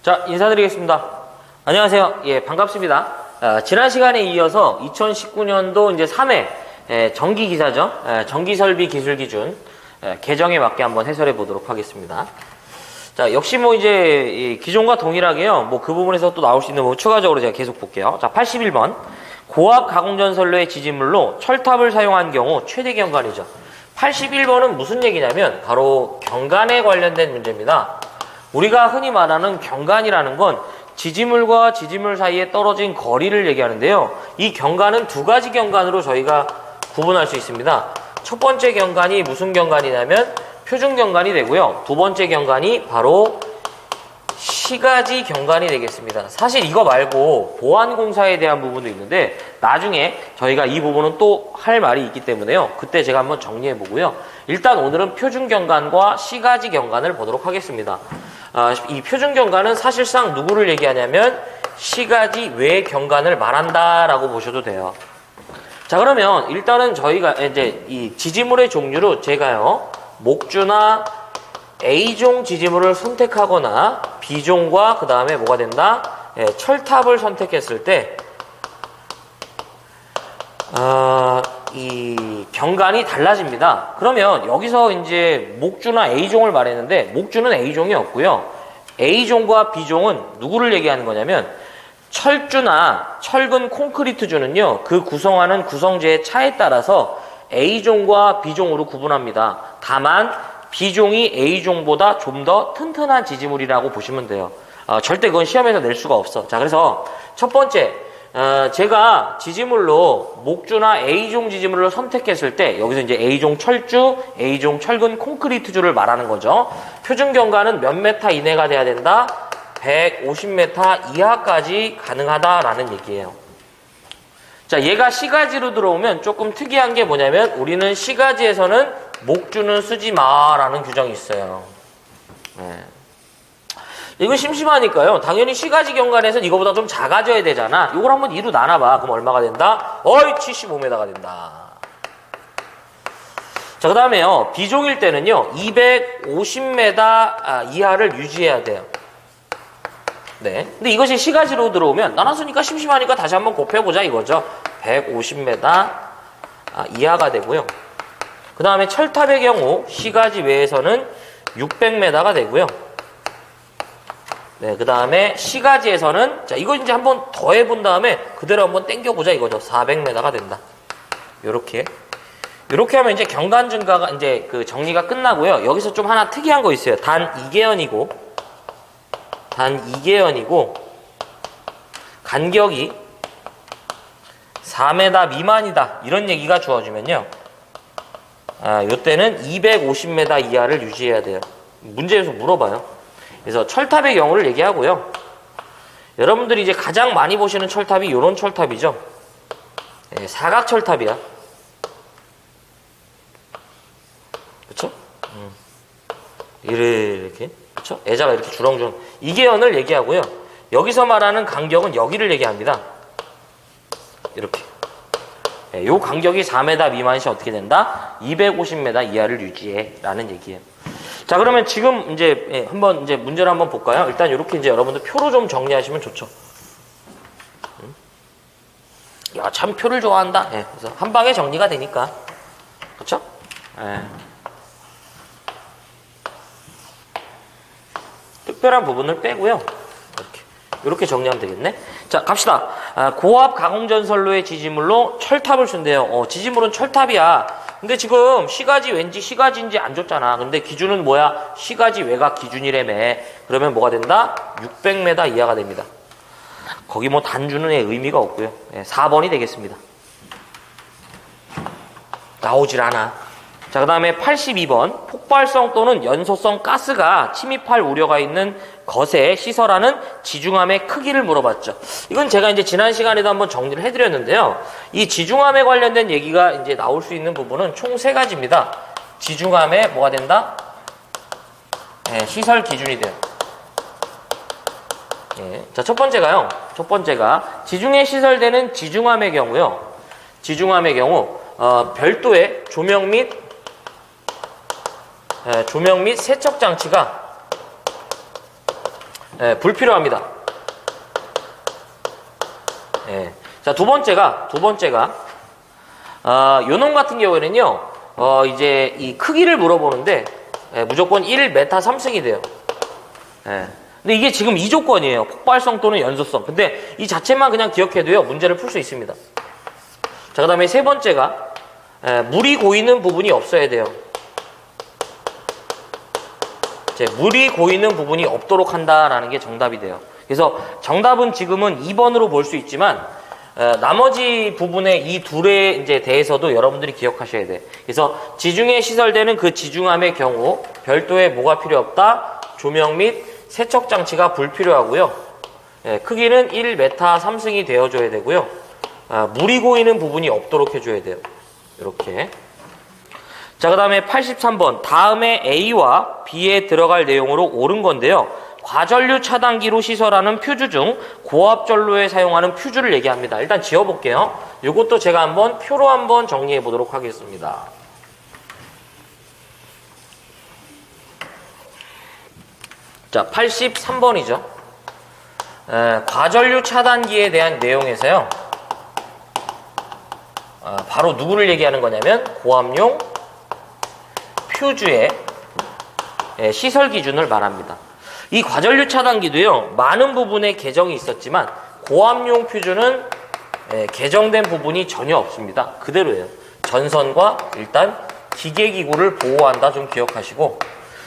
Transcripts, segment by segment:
자, 인사드리겠습니다. 안녕하세요. 예, 반갑습니다. 지난 시간에 이어서 2019년도 이제 3회 정기기사죠. 정기설비 기술기준 개정에 맞게 한번 해설해 보도록 하겠습니다. 자, 역시 뭐 이제 이 기존과 동일하게요. 뭐 그 부분에서 또 나올 수 있는 뭐 추가적으로 제가 계속 볼게요. 자, 81번. 고압 가공전선로의 지지물로 철탑을 사용한 경우 최대 경관이죠. 81번은 무슨 얘기냐면 바로 경관에 관련된 문제입니다. 우리가 흔히 말하는 경관이라는 건 지지물과 지지물 사이에 떨어진 거리를 얘기하는데요. 이 경관은 두 가지 경관으로 저희가 구분할 수 있습니다. 첫 번째 경관이 무슨 경관이냐면 표준 경관이 되고요. 두 번째 경관이 바로 시가지 경관이 되겠습니다. 사실 이거 말고 보안공사에 대한 부분도 있는데 나중에 저희가 이 부분은 또 할 말이 있기 때문에요. 그때 제가 한번 정리해 보고요. 일단 오늘은 표준 경관과 시가지 경관을 보도록 하겠습니다. 이 표준 경관은 사실상 누구를 얘기하냐면 시가지 외 경관을 말한다라고 보셔도 돼요. 자, 그러면 일단은 저희가 이제 이 지지물의 종류로 제가요 목주나 A종 지지물을 선택하거나 B종과 그 다음에 뭐가 된다? 철탑을 선택했을 때 이 경관이 달라집니다. 그러면 여기서 이제 목주나 A종을 말했는데 목주는 A종이 없고요. A종과 B종은 누구를 얘기하는 거냐면 철주나 철근 콘크리트주는요. 그 구성하는 구성재의 차에 따라서 A종과 B종으로 구분합니다. 다만 B종이 A종보다 좀 더 튼튼한 지지물이라고 보시면 돼요. 절대 그건 시험에서 낼 수가 없어. 자, 그래서 첫 번째 제가 지지물로 목주나 A종 지지물을 선택했을 때 여기서 이제 A종 철주, A종 철근 콘크리트주를 말하는 거죠. 표준 경관은 몇 메타 이내가 돼야 된다? 150m 이하까지 가능하다라는 얘기예요. 자, 얘가 시가지로 들어오면 조금 특이한 게 뭐냐면 우리는 시가지에서는 목주는 쓰지 마라는 규정이 있어요. 네. 이거 심심하니까요. 당연히 시가지 경관에서는 이거보다 좀 작아져야 되잖아. 이걸 한번 2로 나눠봐. 그럼 얼마가 된다? 75m가 된다. 자, 그 다음에요. B종일 때는요. 250m 이하를 유지해야 돼요. 네. 근데 이것이 시가지로 들어오면 나눴으니까 심심하니까 다시 한번 곱해보자 이거죠. 150m 이하가 되고요. 그 다음에 철탑의 경우 시가지 외에서는 600m가 되고요. 네, 그 다음에 시가지에서는 자 이거 이제 한번 더해본 다음에 그대로 한번 땡겨보자 이거죠. 400m가 된다. 요렇게 하면 이제 경관 증가가 이제 그 정리가 끝나고요. 여기서 좀 하나 특이한 거 있어요. 단 2개연이고 간격이 4m 미만이다 이런 얘기가 주어지면요. 요때는 250m 이하를 유지해야 돼요. 문제에서 물어봐요. 그래서 철탑의 경우를 얘기하고요. 여러분들이 이제 가장 많이 보시는 철탑이 요런 철탑이죠. 사각 철탑이야. 그쵸? 이렇게. 그쵸? 애자가 이렇게 주렁주렁. 이계연을 얘기하고요. 여기서 말하는 간격은 여기를 얘기합니다. 이렇게. 요 간격이 4m 미만이시 어떻게 된다? 250m 이하를 유지해. 라는 얘기예요. 자, 그러면 지금 이제 한번 이제 문제를 한번 볼까요? 일단 이렇게 이제 여러분들 표로 좀 정리하시면 좋죠. 야, 참 표를 좋아한다. 그래서 한 방에 정리가 되니까. 그렇죠? 특별한 부분을 빼고요. 이렇게 정리하면 되겠네. 자, 갑시다. 고압 가공전선로의 지지물로 철탑을 쓴대요. 지지물은 철탑이야. 근데 지금 시가지 왠지 시가지인지 안 줬잖아. 근데 기준은 뭐야? 시가지 외곽 기준이라며. 그러면 뭐가 된다? 600m 이하가 됩니다. 거기 뭐 단주는 의미가 없고요. 4번이 되겠습니다. 나오질 않아. 자, 그 다음에 82번. 폭발성 또는 연소성 가스가 침입할 우려가 있는 것에 시설하는 지중함의 크기를 물어봤죠. 이건 제가 이제 지난 시간에도 한번 정리를 해드렸는데요. 이 지중함에 관련된 얘기가 이제 나올 수 있는 부분은 총 3가지입니다. 지중함에 뭐가 된다? 시설 기준이 돼요. 자, 첫 번째가 지중해 시설되는 지중함의 경우요. 지중함의 경우 별도의 조명 및 세척 장치가 불필요합니다. 자, 두 번째가 요놈 같은 경우에는요, 이제 이 크기를 물어보는데 무조건 1m 3승이 돼요. 근데 이게 지금 이 조건이에요. 폭발성 또는 연소성. 근데 이 자체만 그냥 기억해도요, 문제를 풀 수 있습니다. 자, 그 다음에 세 번째가 물이 고이는 부분이 없어야 돼요. 물이 고이는 부분이 없도록 한다라는 게 정답이 돼요. 그래서 정답은 지금은 2번으로 볼 수 있지만 나머지 부분의 이 둘에 이제 대해서도 여러분들이 기억하셔야 돼. 그래서 지중해에 시설되는 그 지중함의 경우 별도의 뭐가 필요 없다? 조명 및 세척 장치가 불필요하고요. 크기는 1m 3승이 되어줘야 되고요. 물이 고이는 부분이 없도록 해줘야 돼요. 이렇게. 자, 그 다음에 83번. 다음에 A와 B에 들어갈 내용으로 옳은 건데요. 과전류 차단기로 시설하는 퓨즈 중 고압전로에 사용하는 퓨즈를 얘기합니다. 일단 지워볼게요. 이것도 제가 한번 표로 한번 정리해 보도록 하겠습니다. 자, 83번이죠. 과전류 차단기에 대한 내용에서요. 바로 누구를 얘기하는 거냐면 고압용 퓨즈의 시설 기준을 말합니다. 이 과전류 차단기도요, 많은 부분에 개정이 있었지만 고압용 퓨즈는 개정된 부분이 전혀 없습니다. 그대로예요. 전선과 일단 기계기구를 보호한다 좀 기억하시고.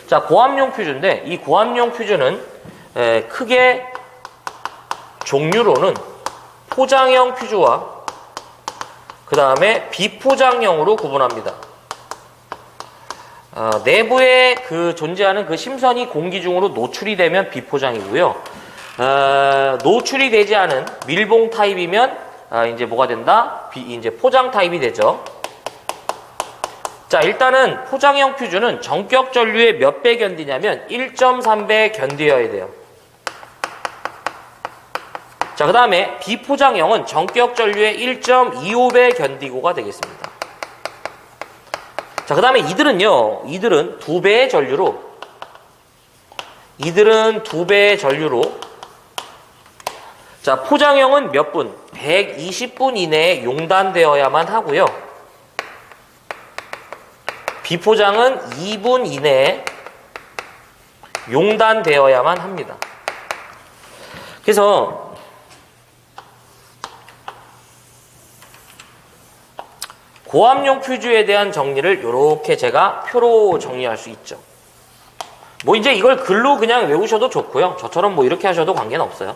자, 고압용 퓨즈인데 이 고압용 퓨즈는 크게 종류로는 포장형 퓨즈와 그 다음에 비포장형으로 구분합니다. 내부에 존재하는 그 심선이 공기 중으로 노출이 되면 비포장이고요. 노출이 되지 않은 밀봉 타입이면 이제 뭐가 된다? 이제 포장 타입이 되죠. 자, 일단은 포장형 퓨즈는 전격 전류의 몇 배 견디냐면 1.3배 견디어야 돼요. 자, 그 다음에 비포장형은 전격 전류의 1.25배 견디고가 되겠습니다. 자, 그 다음에 이들은 2배의 전류로 자, 포장형은 몇 분? 120분 이내에 용단되어야만 하고요. 비포장은 2분 이내에 용단되어야만 합니다. 그래서 고압용 퓨즈에 대한 정리를 이렇게 제가 표로 정리할 수 있죠. 뭐 이제 이걸 글로 그냥 외우셔도 좋고요. 저처럼 뭐 이렇게 하셔도 관계는 없어요.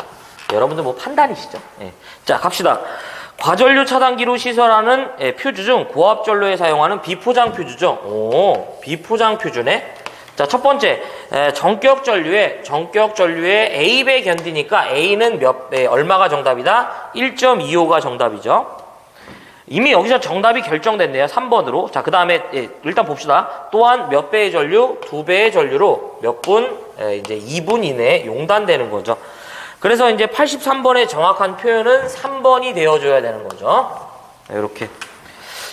여러분들 뭐 판단이시죠. 자, 갑시다. 과전류 차단기로 시설하는 퓨즈 중 고압전로에 사용하는 비포장 퓨즈죠. 비포장 퓨즈네. 자, 첫 번째, 전격 전류에 A배 견디니까 A는 얼마가 정답이다? 1.25가 정답이죠. 이미 여기서 정답이 결정됐네요. 3번으로. 자, 그 다음에 일단 봅시다. 또한 몇 배의 전류? 2배의 전류로 몇 분? 이제 2분 이내에 용단되는 거죠. 그래서 이제 83번의 정확한 표현은 3번이 되어줘야 되는 거죠. 이렇게.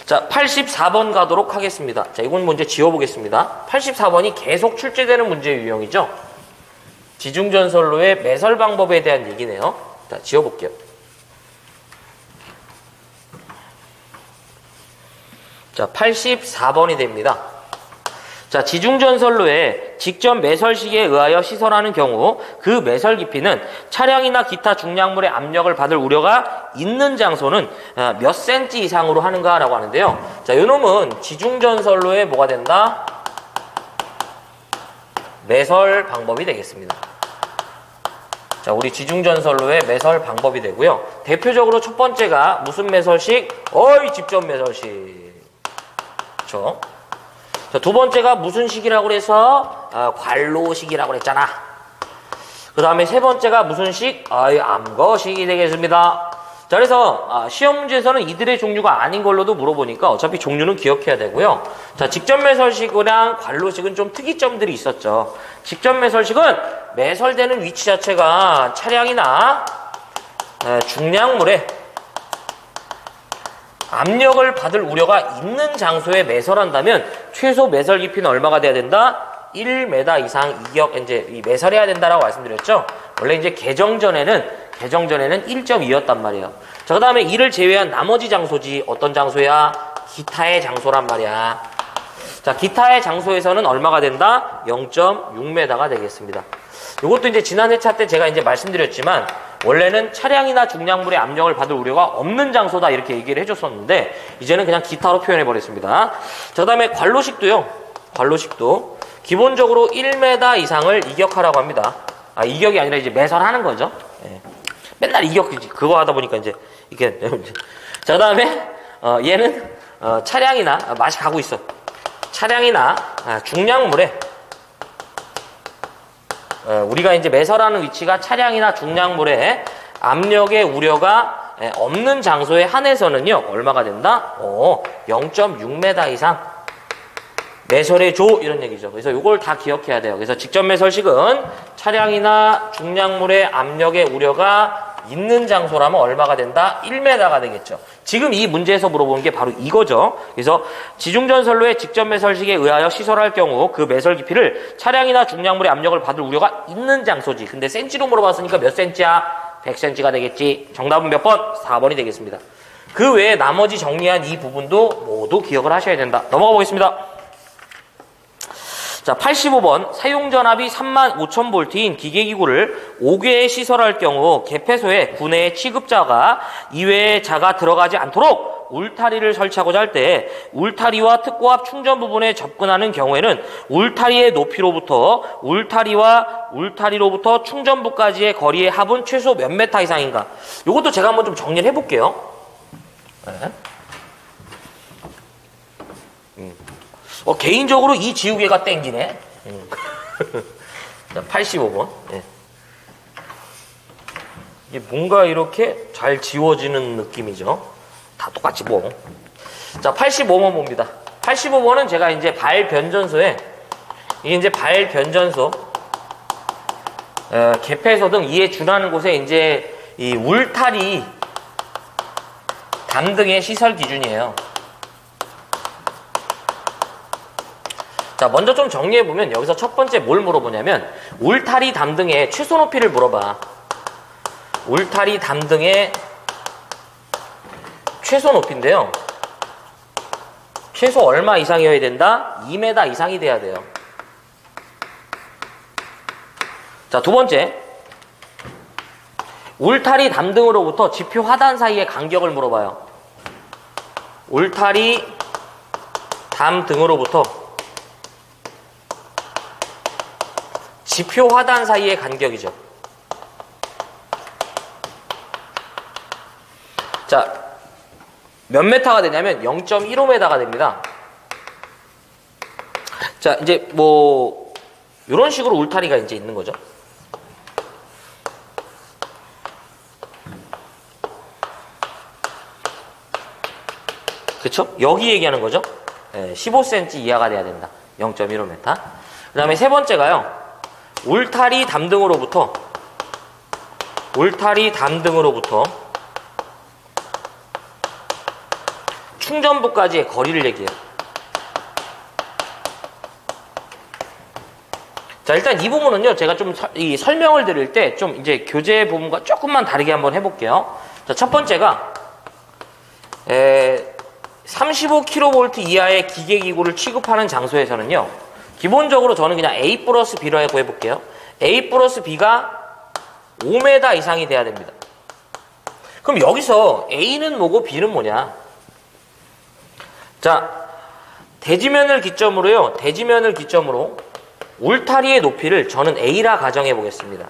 자, 84번 가도록 하겠습니다. 자, 이건 문제 지워보겠습니다. 84번이 계속 출제되는 문제 유형이죠. 지중전선로의 매설 방법에 대한 얘기네요. 자, 지워볼게요. 자, 84번이 됩니다. 자, 지중전선로에 직접 매설식에 의하여 시설하는 경우 그 매설 깊이는 차량이나 기타 중량물의 압력을 받을 우려가 있는 장소는 몇 cm 이상으로 하는가라고 하는데요. 자, 요놈은 지중전선로에 뭐가 된다? 매설 방법이 되겠습니다. 자, 우리 지중전선로의 매설 방법이 되고요. 대표적으로 첫 번째가 무슨 매설식? 직접 매설식. 그렇죠? 자, 두 번째가 무슨 식이라고 그래서 관로식이라고 그랬잖아. 그 다음에 세 번째가 무슨 식? 암거식이 되겠습니다. 자, 그래서 시험 문제에서는 이들의 종류가 아닌 걸로도 물어보니까 어차피 종류는 기억해야 되고요. 자, 직접 매설식이랑 관로식은 좀 특이점들이 있었죠. 직접 매설식은 매설되는 위치 자체가 차량이나 중량물에 압력을 받을 우려가 있는 장소에 매설한다면 최소 매설 깊이는 얼마가 돼야 된다? 1m 이상 이격 이제 매설해야 된다라고 말씀드렸죠. 원래 이제 개정 전에는 1.2였단 말이에요. 자, 그다음에 이를 제외한 나머지 장소지 어떤 장소야? 기타의 장소란 말이야. 자, 기타의 장소에서는 얼마가 된다? 0.6m가 되겠습니다. 이것도 이제 지난 회차 때 제가 이제 말씀드렸지만 원래는 차량이나 중량물의 압력을 받을 우려가 없는 장소다 이렇게 얘기를 해줬었는데 이제는 그냥 기타로 표현해 버렸습니다. 자, 그다음에 관로식도요. 관로식도 기본적으로 1m 이상을 이격하라고 합니다. 아, 이격이 아니라 이제 매설하는 거죠. 예. 맨날 이격 그거 하다 보니까 이제 이렇게. 자, 그다음에 얘는 차량이나 맛이 가고 있어. 차량이나 중량물에 우리가 이제 매설하는 위치가 차량이나 중량물에 압력의 우려가 없는 장소에 한해서는요 얼마가 된다? 0.6m 이상 매설해줘 이런 얘기죠. 그래서 이걸 다 기억해야 돼요. 그래서 직접 매설식은 차량이나 중량물의 압력의 우려가 있는 장소라면 얼마가 된다? 1m가 되겠죠. 지금 이 문제에서 물어보는 게 바로 이거죠. 그래서 지중전선로의 직접 매설식에 의하여 시설할 경우 그 매설 깊이를 차량이나 중량물의 압력을 받을 우려가 있는 장소지. 근데 센치로 물어봤으니까 몇 센치야? 100cm가 되겠지. 정답은 몇 번? 4번이 되겠습니다. 그 외에 나머지 정리한 이 부분도 모두 기억을 하셔야 된다. 넘어가 보겠습니다. 자, 85번 사용전압이 35,000V인 기계기구를 5개에 시설할 경우 개폐소에 구내에 취급자가 이외의 자가 들어가지 않도록 울타리를 설치하고자 할 때 울타리와 특고압 충전 부분에 접근하는 경우에는 울타리의 높이로부터 울타리로부터 충전부까지의 거리의 합은 최소 몇 메타 이상인가? 이것도 제가 한번 좀 정리를 해볼게요. 네. 개인적으로 이 지우개가 땡기네. 자, 85번. 네. 이게 뭔가 이렇게 잘 지워지는 느낌이죠. 다 똑같이 뭐. 자, 85번 봅니다. 85번은 제가 이제 발변전소에, 이게 이제 발변전소, 개폐소 등 이에 준하는 곳에 이제 이 울타리 담 등의 시설 기준이에요. 자, 먼저 좀 정리해보면 여기서 첫 번째 뭘 물어보냐면 울타리 담 등의 최소 높이를 물어봐. 울타리 담 등의 최소 높이인데요. 최소 얼마 이상이어야 된다? 2m 이상이 돼야 돼요. 자, 두 번째. 울타리 담 등으로부터 지표 하단 사이의 간격을 물어봐요. 울타리 담 등으로부터 지표 하단 사이의 간격이죠. 자, 몇 메타가 되냐면 0.15m가 됩니다. 자, 이제 뭐 이런 식으로 울타리가 이제 있는 거죠. 그쵸? 여기 얘기하는 거죠. 15cm 이하가 돼야 된다. 0.15m. 그 다음에 세 번째가요. 울타리 담 등으로부터 충전부까지의 거리를 얘기해요. 자, 일단 이 부분은요, 제가 좀 이 설명을 드릴 때 좀 이제 교재 부분과 조금만 다르게 한번 해볼게요. 자, 첫 번째가 35kV 이하의 기계기구를 취급하는 장소에서는요, 기본적으로 저는 그냥 A 플러스 B로 해볼게요. A 플러스 B가 5m 이상이 돼야 됩니다. 그럼 여기서 A는 뭐고 B는 뭐냐? 자, 대지면을 기점으로 울타리의 높이를 저는 A라 가정해 보겠습니다.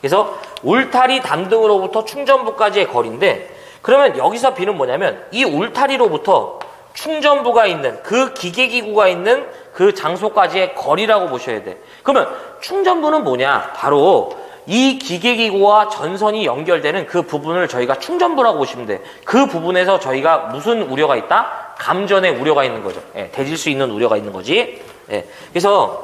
그래서 울타리 담 등으로부터 충전부까지의 거리인데, 그러면 여기서 B는 뭐냐면 이 울타리로부터 충전부가 있는 그 기계기구가 있는 그 장소까지의 거리라고 보셔야 돼. 그러면 충전부는 뭐냐? 바로 이 기계기구와 전선이 연결되는 그 부분을 저희가 충전부라고 보시면 돼. 그 부분에서 저희가 무슨 우려가 있다? 감전의 우려가 있는 거죠. 대질 수 있는 우려가 있는 거지. 그래서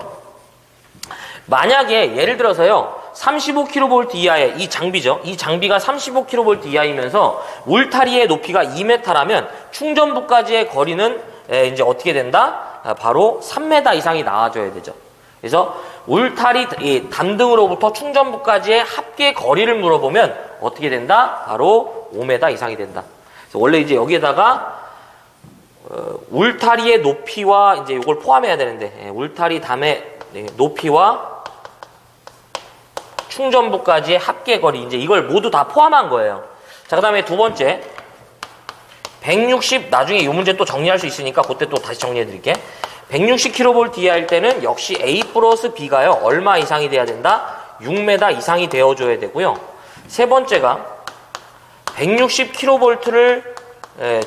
만약에 예를 들어서요, 35kV 이하의 이 장비죠. 이 장비가 35kV 이하이면서 울타리의 높이가 2m라면 충전부까지의 거리는 이제 어떻게 된다? 바로 3m 이상이 나와줘야 되죠. 그래서 울타리 이 담등으로부터 충전부까지의 합계 거리를 물어보면 어떻게 된다? 바로 5m 이상이 된다. 그래서 원래 이제 여기에다가 울타리의 높이와 이제 이걸 포함해야 되는데 울타리 담의 높이와 충전부까지의 합계 거리 이제 이걸 모두 다 포함한 거예요. 자, 그다음에 두 번째 160 나중에 이 문제 또 정리할 수 있으니까 그때 또 다시 정리해 드릴게. 160kV 이하일 때는 역시 A 플러스 B가요 얼마 이상이 돼야 된다? 6m 이상이 되어줘야 되고요. 세 번째가 160kV를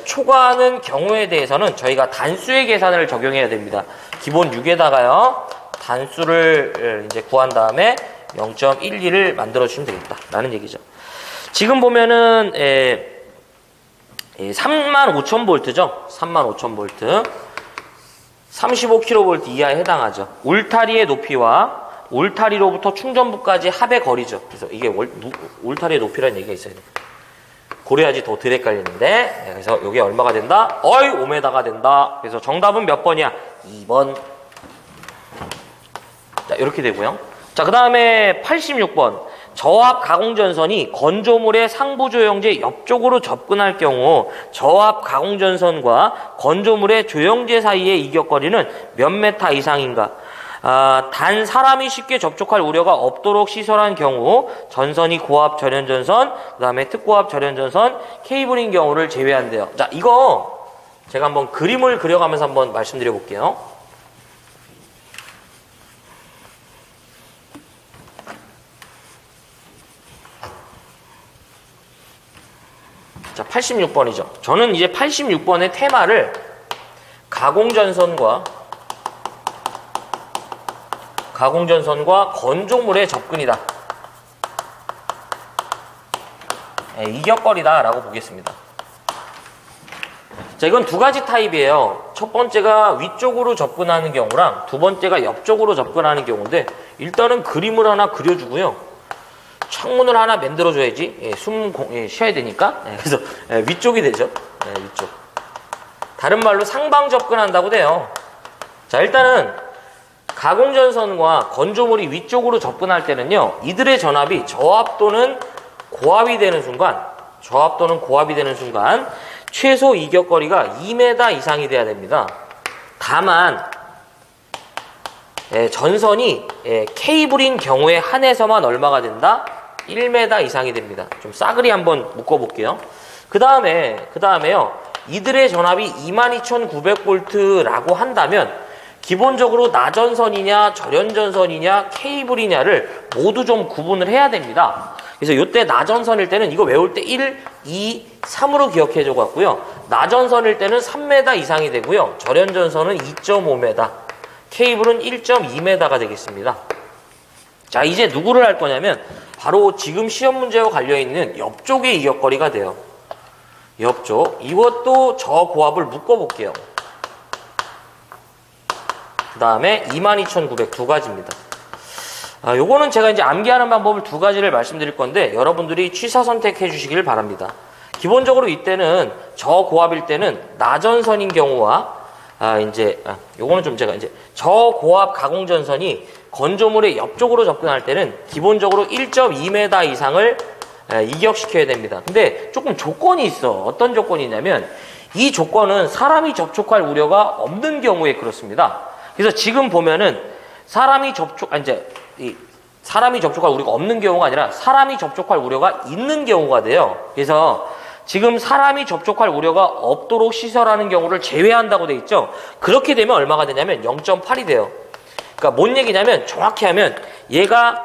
초과하는 경우에 대해서는 저희가 단수의 계산을 적용해야 됩니다. 기본 6에다가요 단수를 이제 구한 다음에 0.12를 만들어 주시면 되겠다 라는 얘기죠. 지금 보면은 35,000V죠. 35,000V 35kV 이하에 해당하죠. 울타리의 높이와 울타리로부터 충전부까지 합의 거리죠. 그래서 이게 울타리의 높이라는 얘기가 있어야 돼요. 고려해야지 더 덜 헷갈리는데. 그래서 이게 얼마가 된다? 5m가 된다. 그래서 정답은 몇 번이야? 2번. 자, 이렇게 되고요. 자, 그 다음에 86번. 저압 가공전선이 건조물의 상부조영제 옆쪽으로 접근할 경우 저압 가공전선과 건조물의 조영제 사이의 이격거리는 몇 메타 이상인가? 단 사람이 쉽게 접촉할 우려가 없도록 시설한 경우 전선이 고압 절연전선, 그 다음에 특고압 절연전선, 케이블인 경우를 제외한대요. 자, 이거 제가 한번 그림을 그려가면서 한번 말씀드려 볼게요. 자, 86번이죠. 저는 이제 86번의 테마를 가공전선과 건조물의 접근이다. 이격거리다 라고 보겠습니다. 자, 이건 두 가지 타입이에요. 첫 번째가 위쪽으로 접근하는 경우랑 두 번째가 옆쪽으로 접근하는 경우인데 일단은 그림을 하나 그려주고요. 창문을 하나 만들어줘야지 쉬어야 되니까. 그래서 위쪽이 되죠. 위쪽. 다른 말로 상방 접근한다고 돼요. 자, 일단은 가공전선과 건조물이 위쪽으로 접근할 때는요, 이들의 전압이 저압 또는 고압이 되는 순간 최소 이격거리가 2m 이상이 돼야 됩니다. 다만 전선이 케이블인 경우에 한해서만 얼마가 된다? 1m 이상이 됩니다. 좀 싸그리 한번 묶어볼게요. 그 다음에요, 이들의 전압이 22,900V라고 한다면 기본적으로 나전선이냐 절연전선이냐 케이블이냐를 모두 좀 구분을 해야 됩니다. 그래서 이때 나전선일 때는 이거 외울 때 1, 2, 3으로 기억해 줘 갖고요. 나전선일 때는 3m 이상이 되고요. 절연전선은 2.5m, 케이블은 1.2m가 되겠습니다. 자, 이제 누구를 할 거냐면 바로 지금 시험 문제와 관련있는 옆쪽의 이격거리가 돼요. 옆쪽. 이것도 저고압을 묶어볼게요. 그 다음에 22,900 두 가지입니다. 요거는 제가 이제 암기하는 방법을 두 가지를 말씀드릴 건데 여러분들이 취사 선택해 주시길 바랍니다. 기본적으로 이때는 저고압일 때는 나전선인 경우와 요거는 좀 제가 이제 저고압 가공전선이 건조물의 옆쪽으로 접근할 때는 기본적으로 1.2m 이상을 이격시켜야 됩니다. 근데 조금 조건이 있어. 어떤 조건이냐면 이 조건은 사람이 접촉할 우려가 없는 경우에 그렇습니다. 그래서 지금 보면은 사람이 접촉할 우려가 없는 경우가 아니라 사람이 접촉할 우려가 있는 경우가 돼요. 그래서 지금 사람이 접촉할 우려가 없도록 시설하는 경우를 제외한다고 돼 있죠. 그렇게 되면 얼마가 되냐면 0.8이 돼요. 그러니까 뭔 얘기냐면 정확히 하면 얘가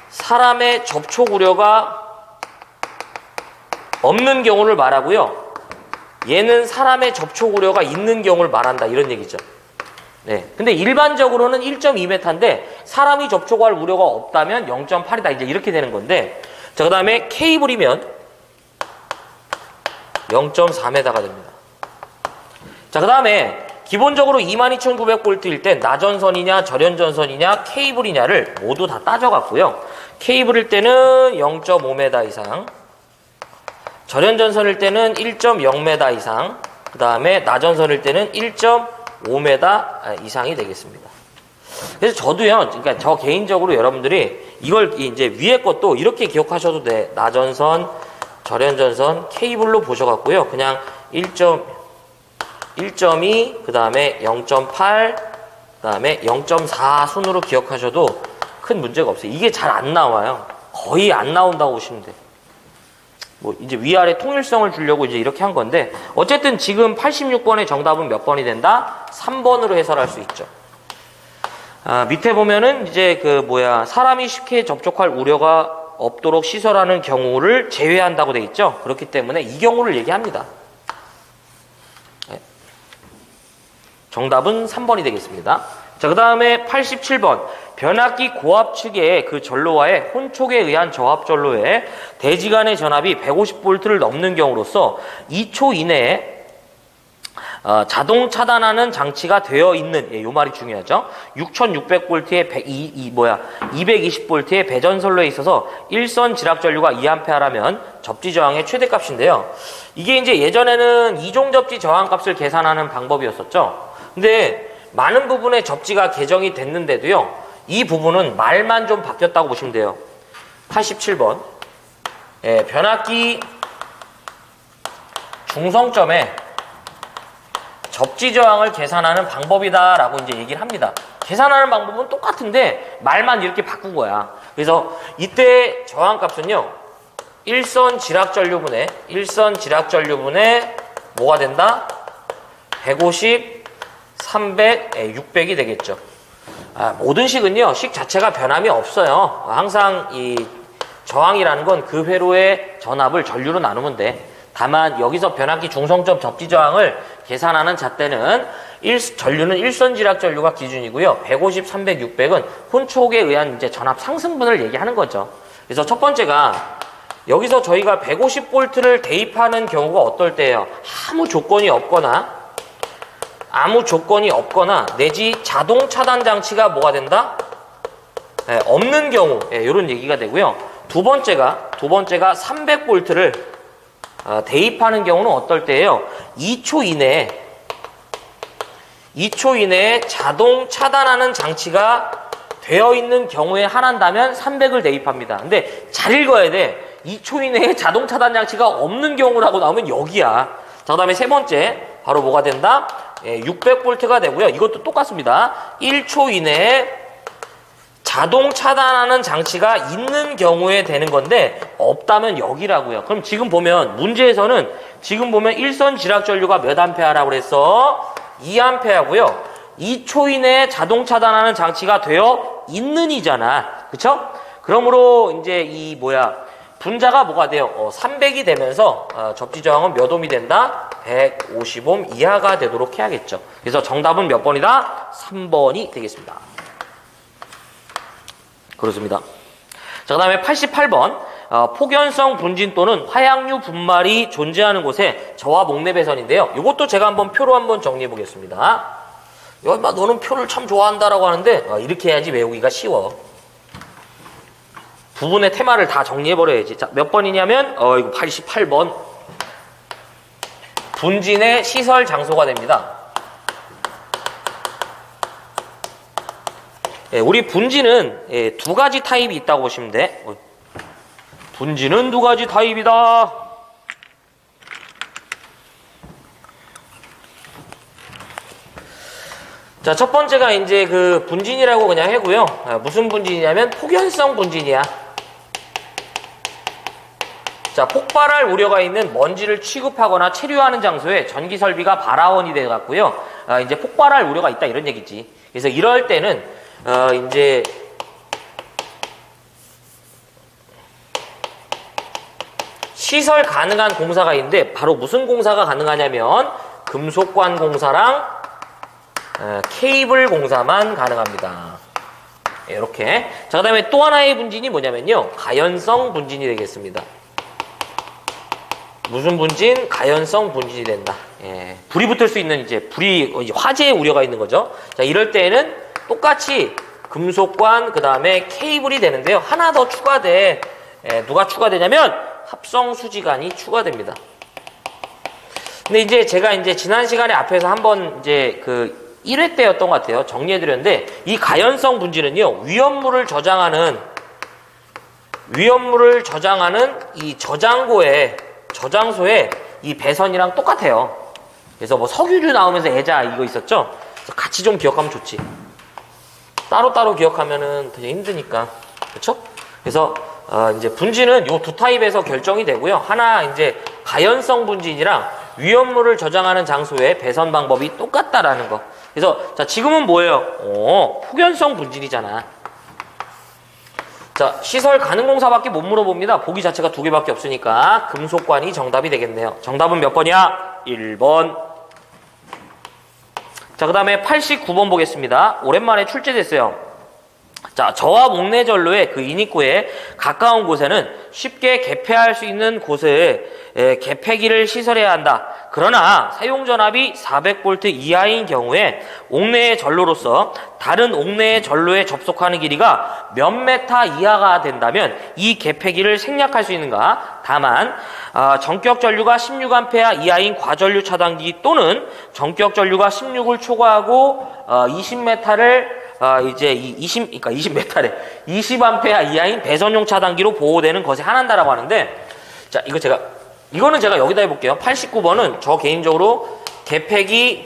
사람의 접촉 우려가 없는 경우를 말하고요. 얘는 사람의 접촉 우려가 있는 경우를 말한다. 이런 얘기죠. 네. 근데 일반적으로는 1.2m인데 사람이 접촉할 우려가 없다면 0.8이다. 이제 이렇게 되는 건데. 자, 그 다음에 케이블이면 0.4m가 됩니다. 자, 그 다음에 기본적으로 22,900V일 때 나전선이냐 절연전선이냐 케이블이냐를 모두 다 따져갔고요. 케이블일 때는 0.5m 이상, 절연전선일 때는 1.0m 이상, 그 다음에 나전선일 때는 1.5m 이상이 되겠습니다. 그래서 저도요, 그러니까 저 개인적으로 여러분들이 이걸 이제 위에 것도 이렇게 기억하셔도 돼. 나전선, 절연전선, 케이블로 보셔갖고요. 그냥 1.2, 그 다음에 0.8, 그 다음에 0.4 순으로 기억하셔도 큰 문제가 없어요. 이게 잘 안 나와요. 거의 안 나온다고 보시면 돼요. 뭐 이제 위아래 통일성을 주려고 이제 이렇게 한 건데, 어쨌든 지금 86번의 정답은 몇 번이 된다? 3번으로 해설할 수 있죠. 밑에 보면은 이제 사람이 쉽게 접촉할 우려가 없도록 시설하는 경우를 제외한다고 돼 있죠. 그렇기 때문에 이 경우를 얘기합니다. 네. 정답은 3번이 되겠습니다. 자, 그 다음에 87번. 변압기 고압 측의 그 전로와의 혼촉에 의한 저압 전로에 대지간의 전압이 150V를 넘는 경우로서 2초 이내에 자동 차단하는 장치가 되어 있는, 요 말이 중요하죠. 6600V의 220V의 배전선로에 있어서 일선 지락 전류가 2A라면 접지 저항의 최대값인데요. 이게 이제 예전에는 이종 접지 저항 값을 계산하는 방법이었었죠. 근데 많은 부분의 접지가 개정이 됐는데도요, 이 부분은 말만 좀 바뀌었다고 보시면 돼요. 87번. 변압기 중성점에 접지 저항을 계산하는 방법이다라고 이제 얘기를 합니다. 계산하는 방법은 똑같은데 말만 이렇게 바꾼 거야. 그래서 이때 저항 값은요, 일선 지락 전류분의 뭐가 된다? 150, 300, 600이 되겠죠. 모든 식은요, 식 자체가 변함이 없어요. 항상 이 저항이라는 건 그 회로의 전압을 전류로 나누면 돼. 다만 여기서 변압기 중성점 접지 저항을 계산하는 잣대는 전류는 일선 지락 전류가 기준이고요. 150, 300, 600은 혼촉에 의한 이제 전압 상승분을 얘기하는 거죠. 그래서 첫 번째가 여기서 저희가 150V를 대입하는 경우가 어떨 때예요? 아무 조건이 없거나 내지 자동 차단 장치가 뭐가 된다? 없는 경우, 이런 얘기가 되고요. 두 번째가 300V를 대입하는 경우는 어떨 때예요? 2초 이내에 자동 차단하는 장치가 되어 있는 경우에 한한다면 300을 대입합니다. 근데 잘 읽어야 돼. 2초 이내에 자동 차단 장치가 없는 경우라고 나오면 여기야. 자, 그 다음에 세 번째, 바로 뭐가 된다? 600V가 되고요. 이것도 똑같습니다. 1초 이내에 자동 차단하는 장치가 있는 경우에 되는 건데 없다면 여기라고요. 그럼 지금 보면 문제에서는 일선 지락 전류가 몇 암페어라고 그랬어? 2A고요. 2초 이내에 자동 차단하는 장치가 되어 있는 이잖아. 그쵸? 그러므로 이제 분자가 뭐가 돼요? 300이 되면서 접지 저항은 몇 옴이 된다? 150옴 이하가 되도록 해야겠죠. 그래서 정답은 몇 번이다? 3번이 되겠습니다. 그렇습니다. 자, 그 다음에 88번. 폭연성 분진 또는 화약류 분말이 존재하는 곳에 저와 목내배선인데요. 이것도 제가 한번 표로 한번 정리해 보겠습니다. 야, 너는 표를 참 좋아한다라고 하는데 이렇게 해야지 외우기가 쉬워. 부분의 테마를 다 정리해버려야지. 자, 몇 번이냐면, 이거 88번. 분진의 시설 장소가 됩니다. 우리 분진은 두 가지 타입이 있다고 보시면 돼. 분진은 두 가지 타입이다. 자, 첫 번째가 이제 그 분진이라고 그냥 해고요. 무슨 분진이냐면 폭연성 분진이야. 자, 폭발할 우려가 있는 먼지를 취급하거나 체류하는 장소에 전기 설비가 발화원이 돼 갖고요. 이제 폭발할 우려가 있다 이런 얘기지. 그래서 이럴 때는 이제 시설 가능한 공사가 있는데 바로 무슨 공사가 가능하냐면 금속관 공사랑 케이블 공사만 가능합니다. 이렇게. 자, 그 다음에 또 하나의 분진이 뭐냐면요. 가연성 분진이 되겠습니다. 무슨 분진? 가연성 분진이 된다. 불이 붙을 수 있는 이제 화재의 우려가 있는 거죠. 자, 이럴 때에는 똑같이 금속관, 그 다음에 케이블이 되는데요. 하나 더 추가돼. 누가 추가되냐면 합성 수지관이 추가됩니다. 근데 이제 제가 지난 시간에 앞에서 한번 1회 때였던 것 같아요. 정리해드렸는데 이 가연성 분지는요. 위험물을 저장하는 이 저장소의 이 배선이랑 똑같아요. 그래서 뭐 석유류 나오면서 애자 이거 있었죠? 그래서 같이 좀 기억하면 좋지. 따로따로 기억하면은 되게 힘드니까. 그렇죠? 그래서 이제 분지는 요 두 타입에서 결정이 되고요. 하나 이제 가연성 분진이랑 위험물을 저장하는 장소의 배선 방법이 똑같다라는 거. 그래서 자 지금은 뭐예요? 후견성 분진이잖아. 자 시설 가능공사밖에 못 물어봅니다. 보기 자체가 두 개밖에 없으니까 금속관이 정답이 되겠네요. 정답은 몇 번이야? 1번. 자 그 다음에 89번 보겠습니다. 오랜만에 출제됐어요. 자, 저압 옥내전로의 그 인입구에 가까운 곳에는 쉽게 개폐할 수 있는 곳에 개폐기를 시설해야 한다. 그러나 사용전압이 400V 이하인 경우에 옥내의 전로로서 다른 옥내의 전로에 접속하는 길이가 몇 메타 이하가 된다면 이 개폐기를 생략할 수 있는가? 다만 전격 전류가 16A 이하인 과전류 차단기 또는 전격 전류가 16을 초과하고 20m를 이제 20m래. 20A 이하인 배선용 차단기로 보호되는 것에 한한다라고 하는데, 자, 이거는 제가 여기다 해볼게요. 89번은 저 개인적으로 개폐기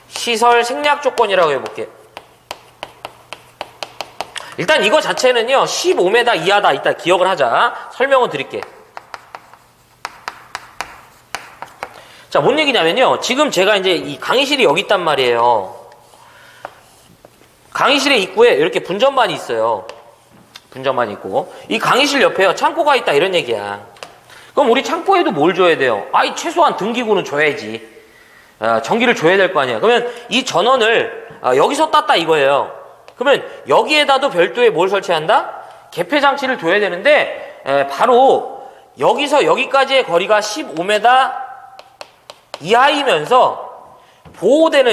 시설 생략 조건이라고 해볼게요. 일단 이거 자체는요, 15m 이하다. 이따 기억을 하자. 설명을 드릴게. 자, 뭔 얘기냐면요. 지금 제가 이제 이 강의실이 여기 있단 말이에요. 강의실의 입구에 이렇게 분전반이 있어요. 분전반이 있고 이 강의실 옆에요 창고가 있다 이런 얘기야. 그럼 우리 창고에도 뭘 줘야 돼요? 최소한 등기구는 줘야지. 전기를 줘야 될 거 아니야. 그러면 이 전원을 여기서 땄다 이거예요. 그러면 여기에다도 별도의 뭘 설치한다? 개폐 장치를 둬야 되는데 바로 여기서 여기까지의 거리가 15m 이하이면서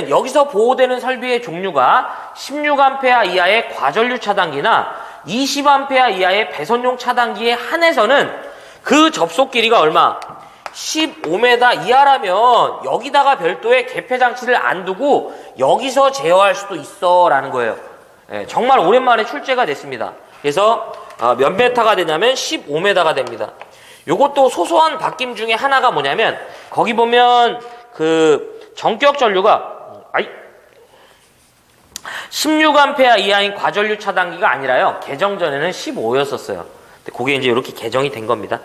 여기서 보호되는 설비의 종류가 16A 이하의 과전류 차단기나 20A 이하의 배선용 차단기에 한해서는 그 접속 길이가 얼마? 15m 이하라면 여기다가 별도의 개폐 장치를 안 두고 여기서 제어할 수도 있어 라는 거예요. 정말 오랜만에 출제가 됐습니다. 그래서 몇 메타가 되냐면 15m가 됩니다. 요것도 소소한 바뀜 중에 하나가 뭐냐면 거기 보면 그 전격 전류가 16A 이하인 과전류 차단기가 아니라요. 개정 전에는 15였었어요. 근데 그게 이제 이렇게 개정이 된 겁니다.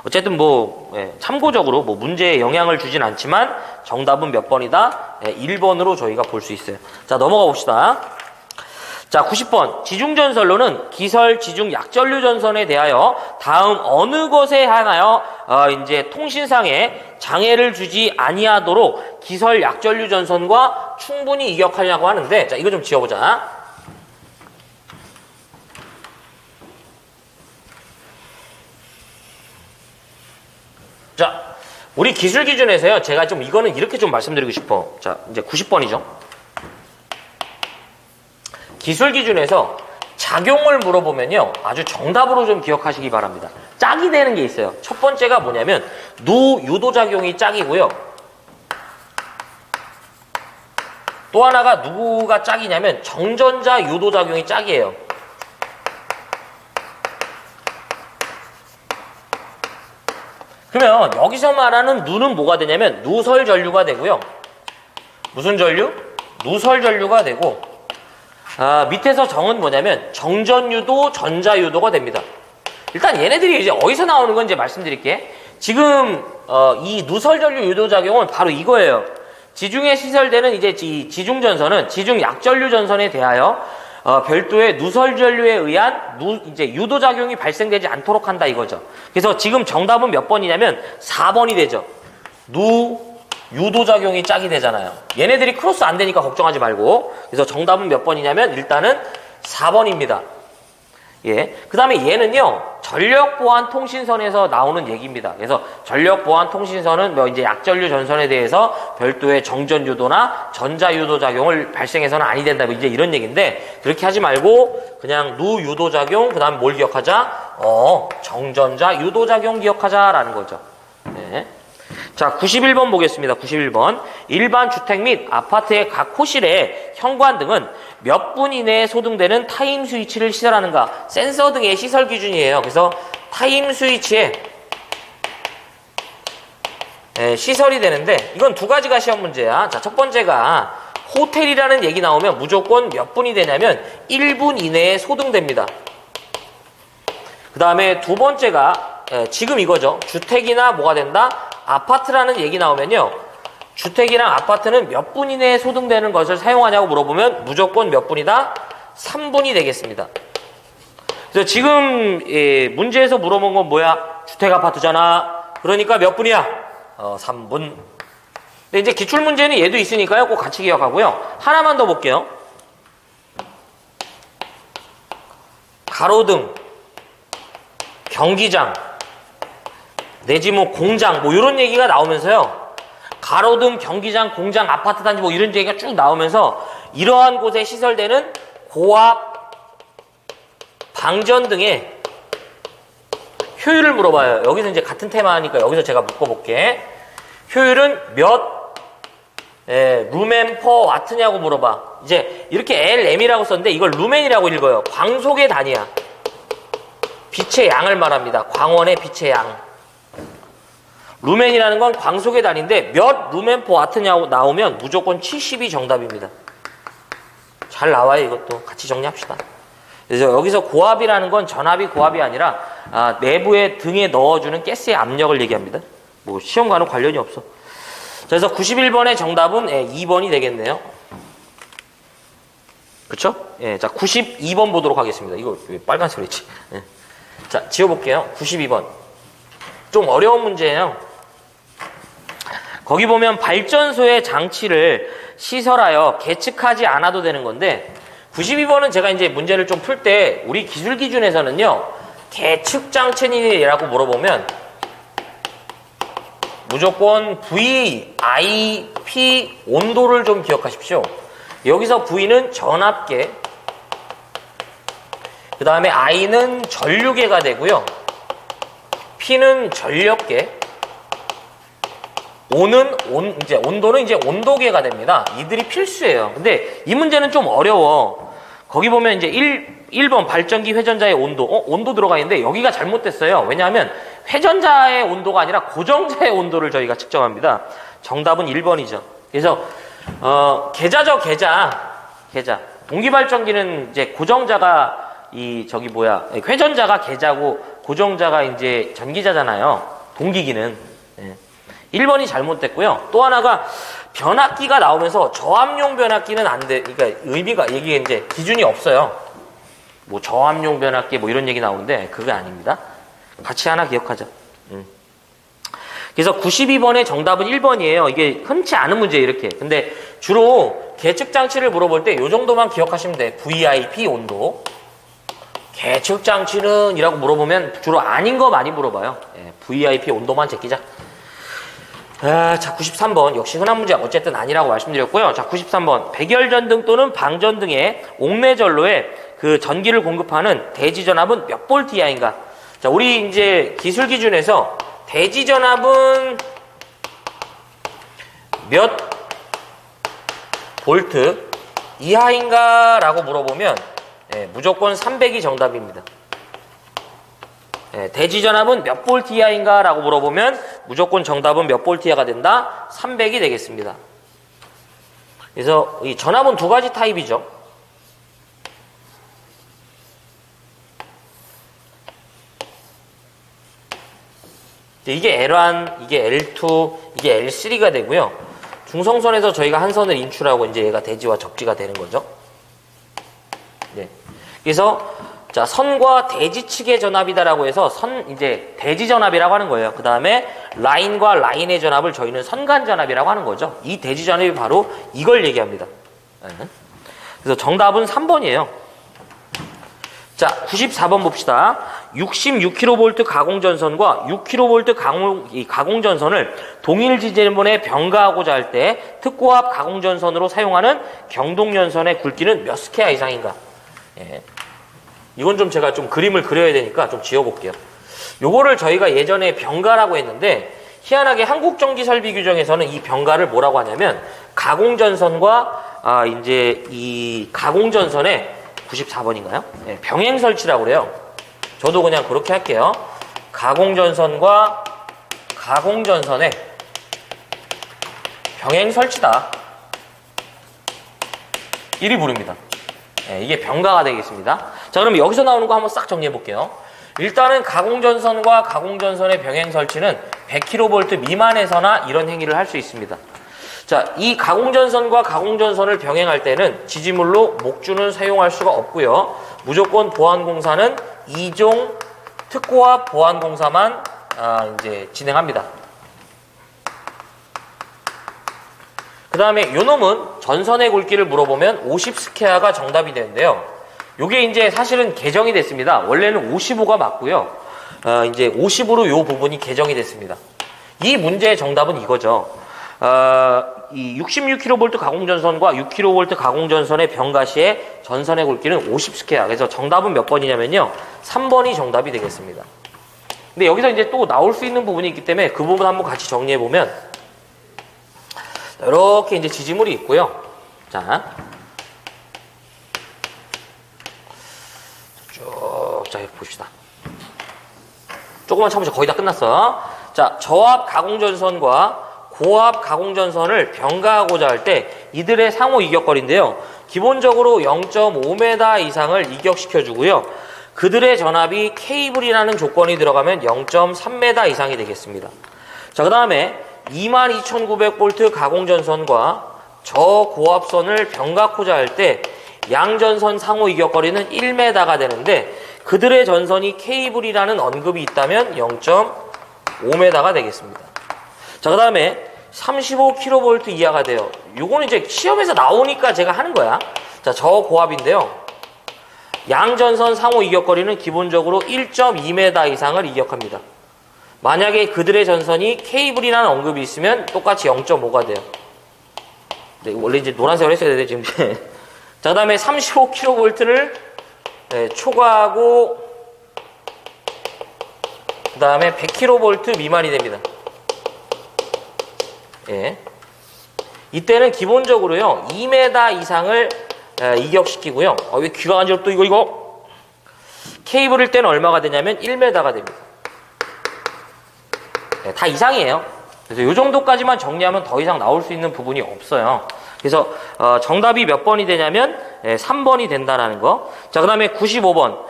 어쨌든 참고적으로 문제에 영향을 주진 않지만 정답은 몇 번이다? 1번으로 저희가 볼 수 있어요. 자, 넘어가 봅시다. 자, 90번. 지중전선로는 기설, 지중, 약전류 전선에 대하여 다음 어느 것에 하나여 이제 통신상에 장애를 주지 아니하도록 기설, 약전류 전선과 충분히 이격하려고 하는데, 자, 이거 좀 지어보자. 자, 우리 기술 기준에서요, 제가 좀 이거는 이렇게 좀 말씀드리고 싶어. 자, 이제 90번이죠. 기술 기준에서 작용을 물어보면요, 아주 정답으로 좀 기억하시기 바랍니다. 짝이 되는 게 있어요. 첫 번째가 뭐냐면, 누유도작용이 짝이고요. 또 하나가 누구가 짝이냐면, 정전자 유도작용이 짝이에요. 그러면 여기서 말하는 누는 뭐가 되냐면, 누설전류가 되고요. 무슨 전류? 누설전류가 되고, 밑에서 정은 뭐냐면 정전유도, 전자유도가 됩니다. 일단 얘네들이 이제 어디서 나오는 건지 말씀드릴게. 지금 이 누설전류 유도작용은 바로 이거예요. 지중에 시설되는 이제 지중전선은 지중 약전류 전선에 대하여 별도의 누설전류에 의한 이제 유도작용이 발생되지 않도록 한다 이거죠. 그래서 지금 정답은 몇 번이냐면 4번이 되죠. 유도작용이 짝이 되잖아요. 얘네들이 크로스 안 되니까 걱정하지 말고. 그래서 정답은 몇 번이냐면 일단은 4번입니다. 예. 그 다음에 얘는요, 전력보안통신선에서 나오는 얘기입니다. 그래서 전력보안통신선은 이제 약전류 전선에 대해서 별도의 정전유도나 전자유도작용을 발생해서는 아니 된다. 이제 이런 얘기인데, 그렇게 하지 말고, 그냥 누유도작용, 그 다음에 뭘 기억하자? 정전자 유도작용 기억하자라는 거죠. 예. 자, 91번 보겠습니다. 91번. 일반 주택 및 아파트의 각 호실에 현관 등은 몇 분 이내에 소등되는 타임 스위치를 시설하는가? 센서 등의 시설 기준이에요. 그래서 타임 스위치에 시설이 되는데 이건 두 가지가 시험 문제야. 자, 첫 번째가 호텔이라는 얘기 나오면 무조건 몇 분이 되냐면 1분 이내에 소등됩니다. 그 다음에 두 번째가 지금 이거죠. 주택이나 뭐가 된다? 아파트라는 얘기 나오면요. 주택이랑 아파트는 몇 분 이내에 소등되는 것을 사용하냐고 물어보면 무조건 몇 분이다? 3분이 되겠습니다. 그래서 지금 문제에서 물어본 건 뭐야? 주택 아파트잖아. 그러니까 몇 분이야? 3분. 근데 이제 기출문제는 얘도 있으니까요. 꼭 같이 기억하고요. 하나만 더 볼게요. 가로등, 경기장, 내지 뭐 공장, 뭐 이런 얘기가 나오면서요. 가로등, 경기장, 공장, 아파트 단지 뭐 이런 얘기가 쭉 나오면서 이러한 곳에 시설되는 고압, 방전 등의 효율을 물어봐요. 여기서 이제 같은 테마니까 여기서 제가 묶어볼게. 효율은 몇 루멘 퍼 와트냐고 물어봐. 이제 이렇게 LM이라고 썼는데 이걸 루멘이라고 읽어요. 광속의 단위야. 빛의 양을 말합니다. 광원의 빛의 양. 루멘이라는 건 광속의 단위인데 몇 루멘 퍼 와트냐고 나오면 무조건 70이 정답입니다. 잘 나와요. 이것도 같이 정리합시다. 그래서 여기서 고압이라는 건 전압이 고압이 아니라 내부에 등에 넣어주는 가스의 압력을 얘기합니다. 뭐 시험과는 관련이 없어. 그래서 91번의 정답은 2번이 되겠네요. 그쵸? 예, 자 92번 보도록 하겠습니다. 이거 왜 빨간색으로 했지? 예. 자 지워볼게요. 92번. 좀 어려운 문제예요. 거기 보면 발전소의 장치를 시설하여 계측하지 않아도 되는 건데 92번은 제가 이제 문제를 좀 풀 때 우리 기술 기준에서는요. 계측 장치니라고 물어보면 무조건 V, I, P 온도를 좀 기억하십시오. 여기서 V는 전압계, 그 다음에 I는 전류계가 되고요. P는 전력계, 이제 온도는 이제 온도계가 됩니다. 이들이 필수예요. 근데 이 문제는 좀 어려워. 거기 보면 이제 1번 발전기 회전자의 온도, 온도 들어가 있는데 여기가 잘못됐어요. 왜냐하면 회전자의 온도가 아니라 고정자의 온도를 저희가 측정합니다. 정답은 1번이죠. 그래서 계자죠, 계자. 동기발전기는 이제 고정자가 회전자가 계자고 고정자가 이제 전기자잖아요. 동기기는. 1번이 잘못됐고요. 또 하나가 변압기가 나오면서 저압용 변압기는 안 돼. 그러니까 의미가 이게 이제 기준이 없어요. 뭐 저압용 변압기 뭐 이런 얘기 나오는데 그게 아닙니다. 같이 하나 기억하자. 그래서 92번의 정답은 1번이에요. 이게 흔치 않은 문제 이렇게. 근데 주로 계측 장치를 물어볼 때 이 정도만 기억하시면 돼. VIP 온도. 계측 장치는 이라고 물어보면 주로 아닌 거 많이 물어봐요. VIP 온도만 제끼자. 자, 93번. 역시 흔한 문제 어쨌든 아니라고 말씀드렸고요. 자, 93번. 백열전등 또는 방전등의 옥내전로에 그 전기를 공급하는 대지전압은 몇 볼트 이하인가? 자, 우리 이제 기술 기준에서 대지전압은 몇 볼트 이하인가? 라고 물어보면 무조건 300이 정답입니다. 대지전압은 몇 볼트 이하인가? 라고 물어보면 무조건 정답은 몇 볼트 이하가 된다? 300이 되겠습니다. 그래서 이 전압은 두 가지 타입이죠. 이게 L1, 이게 L2, 이게 L3가 되고요. 중성선에서 저희가 한 선을 인출하고 이제 얘가 대지와 접지가 되는 거죠. 네. 그래서 자, 선과 대지 측의 전압이다라고 해서 이제 대지 전압이라고 하는 거예요. 그 다음에 라인과 라인의 전압을 저희는 선간 전압이라고 하는 거죠. 이 대지 전압이 바로 이걸 얘기합니다. 그래서 정답은 3번이에요. 자, 94번 봅시다. 66kV 가공전선과 6kV 가공전선을 동일 지점에 병가하고자 할 때 특고압 가공전선으로 사용하는 경동연선의 굵기는 몇 스퀘어 이상인가? 이건 좀 제가 좀 그림을 그려야 되니까 좀 지어볼게요. 요거를 저희가 예전에 병가라고 했는데 희한하게 한국전기설비 규정에서는 이 병가를 뭐라고 하냐면 가공전선과 이제 이 가공전선의 94번인가요? 네, 병행 설치라고 그래요. 저도 그냥 그렇게 할게요. 가공전선과 가공전선의 병행 설치다. 이리 부릅니다. 네, 이게 병가가 되겠습니다. 자, 그럼 여기서 나오는 거 한번 싹 정리해 볼게요. 일단은 가공전선과 가공전선의 병행 설치는 100kV 미만에서나 이런 행위를 할 수 있습니다. 자, 이 가공전선과 가공전선을 병행할 때는 지지물로 목줄은 사용할 수가 없고요. 무조건 보안공사는 2종 특고압 보안공사만 이제 진행합니다. 그 다음에 요놈은 전선의 굵기를 물어보면 50스퀘어가 정답이 되는데요. 요게 이제 사실은 개정이 됐습니다. 원래는 55가 맞고요. 이제 50으로 요 부분이 개정이 됐습니다. 이 문제의 정답은 이거죠. 이 66kV 가공전선과 6kV 가공전선의 병가 시에 전선의 굵기는 50스퀘어. 그래서 정답은 몇 번이냐면요. 3번이 정답이 되겠습니다. 근데 여기서 이제 또 나올 수 있는 부분이 있기 때문에 그 부분 한번 같이 정리해보면 이렇게 이제 지지물이 있고요. 자, 자, 봅시다. 조금만 참으세요. 거의 다 끝났어. 자, 저압 가공전선과 고압 가공전선을 병가하고자 할 때 이들의 상호 이격거리인데요. 기본적으로 0.5m 이상을 이격시켜주고요. 그들의 전압이 케이블이라는 조건이 들어가면 0.3m 이상이 되겠습니다. 자, 그 다음에 22,900V 가공전선과 저고압선을 병가하고자 할 때 양전선 상호 이격거리는 1m가 되는데 그들의 전선이 케이블이라는 언급이 있다면 0.5m가 되겠습니다. 자, 그 다음에 35kV 이하가 돼요. 요거는 이제 시험에서 나오니까 제가 하는 거야. 자, 저고압인데요. 양전선 상호 이격거리는 기본적으로 1.2m 이상을 이격합니다. 만약에 그들의 전선이 케이블이라는 언급이 있으면 똑같이 0.5가 돼요. 네, 원래 이제 노란색으로 했어야 되는데 지금. 자, 그 다음에 35kV를 초과하고 그 다음에 100kV 미만이 됩니다. 예. 이때는 기본적으로요 2m 이상을 이격시키고요. 왜 귀가 간지럽 또 이거 케이블일 때는 얼마가 되냐면 1m가 됩니다. 네, 다 이상이에요. 그래서 이 정도까지만 정리하면 더 이상 나올 수 있는 부분이 없어요. 그래서 정답이 몇 번이 되냐면 3번이 된다라는 거. 자, 그 다음에 95번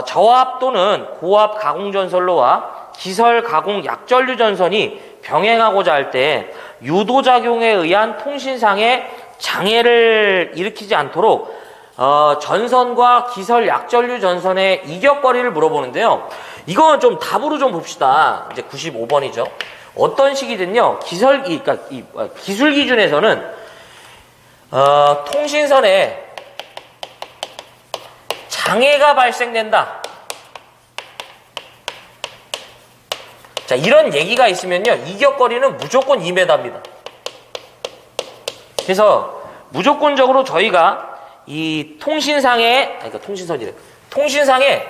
저압 또는 고압 가공전선로와 기설 가공 약전류 전선이 병행하고자 할 때 유도작용에 의한 통신상의 장애를 일으키지 않도록 전선과 기설 약전류 전선의 이격거리를 물어보는데요. 이건 좀 답으로 좀 봅시다. 이제 95번이죠. 어떤 식이든요. 그러니까 기술 기준에서는 통신선에 장애가 발생된다. 자, 이런 얘기가 있으면요. 이격거리는 무조건 2m입니다. 그래서 무조건적으로 저희가 이 통신상에 통신상에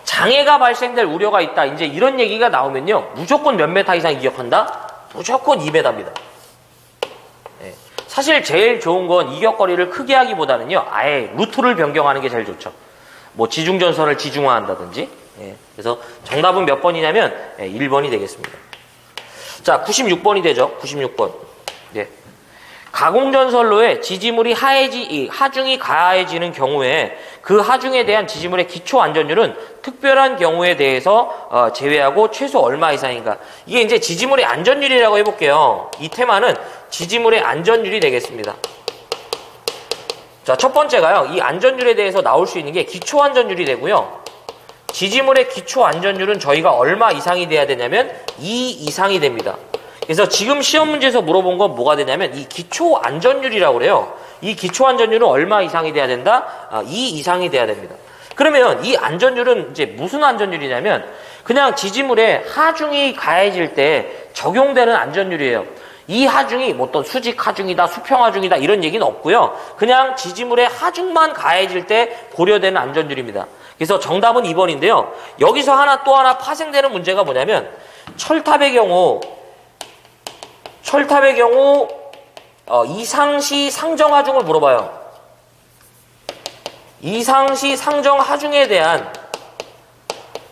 장애가 발생될 우려가 있다. 이제 이런 얘기가 나오면요. 무조건 몇 메타 이상 이격한다? 무조건 2m입니다. 네. 사실 제일 좋은 건 이격거리를 크게 하기보다는요. 아예 루트를 변경하는 게 제일 좋죠. 뭐 지중전선을 지중화한다든지. 예, 그래서 정답은 몇 번이냐면 1번이 되겠습니다. 자, 96번이 되죠. 96번. 예. 가공전선로에 지지물이 하중이 가해지는 경우에 그 하중에 대한 지지물의 기초 안전율은 특별한 경우에 대해서 제외하고 최소 얼마 이상인가. 이게 이제 지지물의 안전율이라고 해볼게요. 이 테마는 지지물의 안전율이 되겠습니다. 자, 첫 번째가요. 이 안전율에 대해서 나올 수 있는 게 기초 안전율이 되고요. 지지물의 기초 안전율은 저희가 얼마 이상이 돼야 되냐면 2 이상이 됩니다. 그래서 지금 시험 문제에서 물어본 건 뭐가 되냐면 이 기초 안전율이라고 그래요. 이 기초 안전율은 얼마 이상이 돼야 된다? 2 이상이 돼야 됩니다. 그러면 이 안전율은 이제 무슨 안전율이냐면 그냥 지지물에 하중이 가해질 때 적용되는 안전율이에요. 이 하중이 뭐 어떤 수직 하중이다, 수평 하중이다 이런 얘기는 없고요. 그냥 지지물의 하중만 가해질 때 고려되는 안전율입니다. 그래서 정답은 2번인데요. 여기서 또 하나 파생되는 문제가 뭐냐면 철탑의 경우 이상시 상정 하중을 물어봐요. 이상시 상정 하중에 대한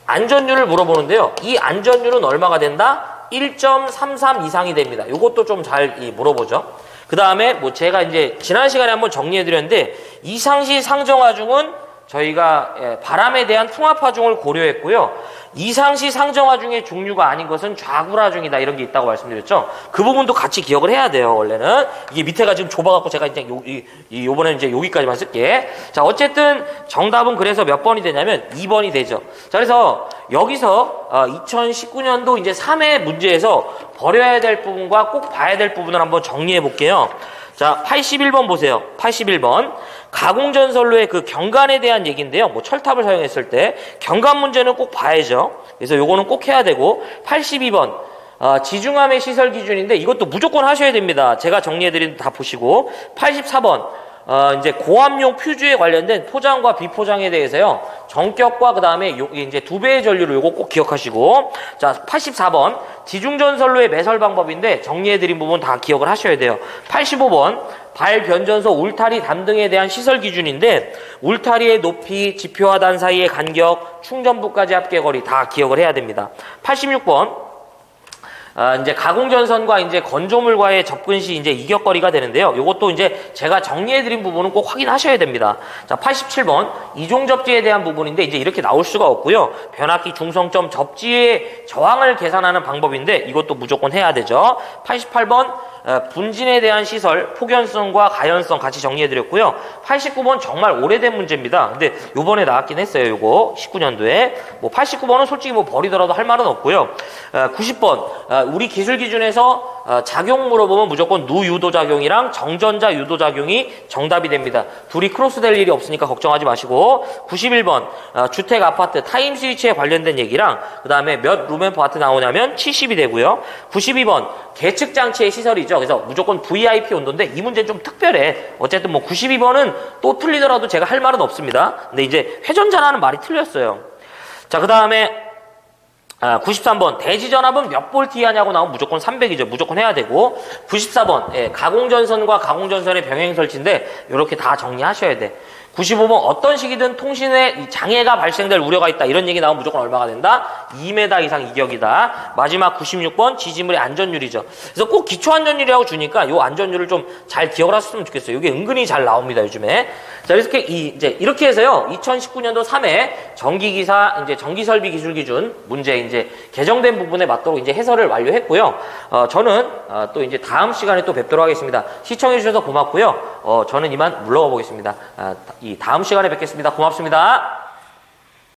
안전율을 물어보는데요. 이 안전율은 얼마가 된다? 1.33 이상이 됩니다. 이것도 좀 잘 물어보죠. 그 다음에 뭐 제가 이제 지난 시간에 한번 정리해드렸는데 이상시 상정 하중은 저희가 바람에 대한 풍압 하중을 고려했고요. 이상시 상정 하중의 종류가 아닌 것은 좌굴 하중이다 이런 게 있다고 말씀드렸죠. 그 부분도 같이 기억을 해야 돼요. 원래는 이게 밑에가 지금 좁아갖고 제가 이제 요번에는 이제 여기까지만 쓸게. 자, 어쨌든 정답은 그래서 몇 번이 되냐면 2번이 되죠. 자, 그래서 여기서 2019년도 이제 3회 문제에서 버려야 될 부분과 꼭 봐야 될 부분을 한번 정리해 볼게요. 자, 81번 보세요. 81번. 가공전선로의 그 경관에 대한 얘기인데요. 뭐 철탑을 사용했을 때 경관 문제는 꼭 봐야죠. 그래서 요거는 꼭 해야 되고 82번. 지중함의 시설 기준인데 이것도 무조건 하셔야 됩니다. 제가 정리해드린 다 보시고 84번. 이제 고압용 퓨즈에 관련된 포장과 비포장에 대해서요. 정격과 그 다음에 이제 2배의 전류를 요거 꼭 기억하시고. 자, 84번. 지중전선로의 매설 방법인데 정리해드린 부분 다 기억을 하셔야 돼요. 85번. 발변전소 울타리 담등에 대한 시설 기준인데 울타리의 높이, 지표하단 사이의 간격, 충전부까지 합계 거리 다 기억을 해야 됩니다. 86번. 이제 가공전선과 이제 건조물과의 접근 시 이제 이격거리가 되는데요. 요것도 이제 제가 정리해드린 부분은 꼭 확인하셔야 됩니다. 자, 87번. 이종접지에 대한 부분인데 이제 이렇게 나올 수가 없고요. 변압기 중성점 접지의 저항을 계산하는 방법인데 이것도 무조건 해야 되죠. 88번. 분진에 대한 시설, 폭연성과 가연성 같이 정리해드렸고요. 89번 정말 오래된 문제입니다. 근데 요번에 나왔긴 했어요. 요거 19년도에. 뭐 89번은 솔직히 뭐 버리더라도 할 말은 없고요. 90번 우리 기술 기준에서 작용 물어보면 무조건 누유도작용이랑 정전자 유도작용이 정답이 됩니다. 둘이 크로스될 일이 없으니까 걱정하지 마시고. 91번 주택 아파트 타임 스위치에 관련된 얘기랑 그 다음에 몇 룸앤 파트 나오냐면 70이 되고요. 92번 계측 장치의 시설이죠. 그래서 무조건 VIP 온도인데 이 문제는 좀 특별해. 어쨌든 뭐 92번은 또 틀리더라도 제가 할 말은 없습니다. 근데 이제 회전전하는 말이 틀렸어요. 자, 그 다음에 93번 대지전압은 몇 볼트 이하냐고 나오면 무조건 300이죠. 무조건 해야 되고. 94번 가공전선과 가공전선의 병행 설치인데 이렇게 다 정리하셔야 돼. 95번 어떤 시기든 통신에 장애가 발생될 우려가 있다. 이런 얘기 나오면 무조건 얼마가 된다? 2m 이상 이격이다. 마지막 96번 지지물의 안전율이죠. 그래서 꼭 기초안전율이라고 주니까 요 안전율을 좀 잘 기억을 하셨으면 좋겠어요. 이게 은근히 잘 나옵니다. 요즘에. 자, 그래서 이제 이렇게 해서요. 2019년도 3회 전기기사 이제 전기설비 기술 기준 문제 이제 개정된 부분에 맞도록 이제 해설을 완료했고요. 저는 또 이제 다음 시간에 또 뵙도록 하겠습니다. 시청해 주셔서 고맙고요. 저는 이만 물러가 보겠습니다. 이 다음 시간에 뵙겠습니다. 고맙습니다.